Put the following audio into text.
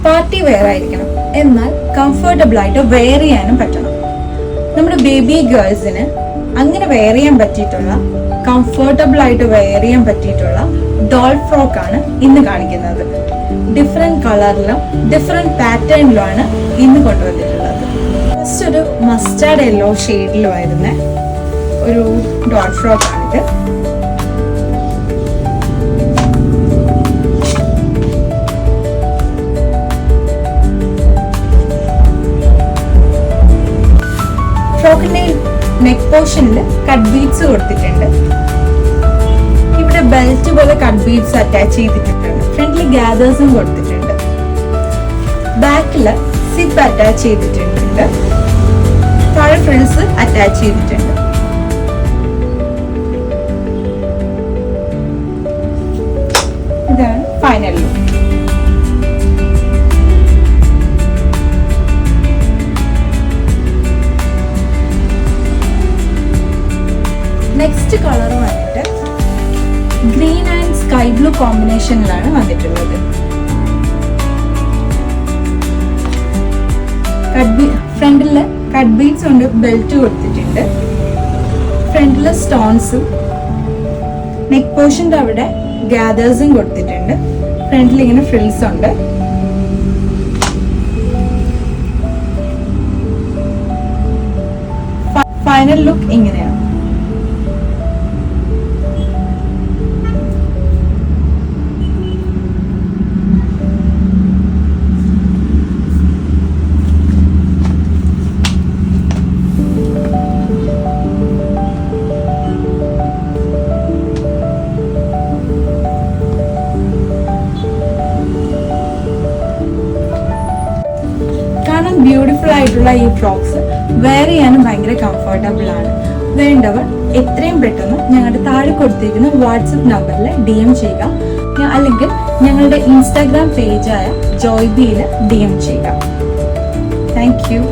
Party wear ആയിരിക്കണം, എന്നാൽ comfortable ആയിട്ട് വെയർ ചെയ്യാനും പറ്റണം. നമ്മുടെ ബേബി ഗേൾസിന് അങ്ങനെ വെയർ ചെയ്യാൻ പറ്റിയിട്ടുള്ള, കംഫർട്ടബിൾ ആയിട്ട് വെയർ ചെയ്യാൻ പറ്റിയിട്ടുള്ള ഡോൾ ഫ്രോക്ക് ആണ് ഇന്ന് കാണിക്കുന്നത്. ഡിഫറെന്റ് കളറിലും ഡിഫറെന്റ് പാറ്റേണിലുമാണ് ഇന്ന് കൊണ്ടുവന്നിട്ടുള്ളത്. ഫസ്റ്റ് ഒരു മസ്റ്റാർഡ് യെല്ലോ ഷെയ്ഡിൽ വരുന്ന ഒരു ഡോൾ ഫ്രോക്ക് ആണിത്. ഫ്രോക്കിന്റെ നെക്ക് പോർഷനിൽ കട്ട് ബീഡ്സ് കൊടുത്തിട്ടുണ്ട്. ഇവിടെ ബെൽറ്റ് പോലെ കട്ട് ബീഡ്സ് അറ്റാച്ച് ചെയ്തിട്ടുണ്ട്. ഫ്രണ്ടിൽ ഗാദേഴ്സും കൊടുത്തിട്ടുണ്ട്. ബാക്കില് സിപ്പ് അറ്റാച്ച് ചെയ്തിട്ടുണ്ട്. താഴെ ഫ്രിൽസ് അറ്റാച്ച് ചെയ്തിട്ടുണ്ട്. ഇതാണ് ഫൈനൽ ലുക്ക്. നെക്സ്റ്റ് കളർ വന്നിട്ട് ഗ്രീൻ ആൻഡ് സ്കൈ ബ്ലൂ കോമ്പിനേഷനിലാണ് വന്നിട്ടുള്ളത്. ഫ്രണ്ടില് കട്ട് ബീഡ്സ് കൊണ്ട് ബെൽറ്റ് കൊടുത്തിട്ടുണ്ട്. ഫ്രണ്ടില് സ്റ്റോൺസും നെക്ക് പോർഷന്റെ അവിടെ ഗാദേഴ്സും കൊടുത്തിട്ടുണ്ട്. ഫ്രണ്ടിൽ ഇങ്ങനെ ഫ്രിൽസ് ഉണ്ട്. ഫൈനൽ ലുക്ക് ഇങ്ങനെയാണ്. ബ്യൂട്ടിഫുൾ ആയിട്ടുള്ള ഈ ഫ്രോക്സ് വെയർ ചെയ്യാനും ഭയങ്കര കംഫർട്ടബിൾ ആണ്. വേണ്ടവർ എത്രയും പെട്ടെന്ന് ഞങ്ങളുടെ താഴെ കൊടുത്തിരിക്കുന്ന വാട്സപ്പ് നമ്പറിൽ DM ചെയ്യുക, അല്ലെങ്കിൽ ഞങ്ങളുടെ ഇൻസ്റ്റാഗ്രാം പേജായ ജോയ്ബിയിൽ DM ചെയ്യുക. Thank you.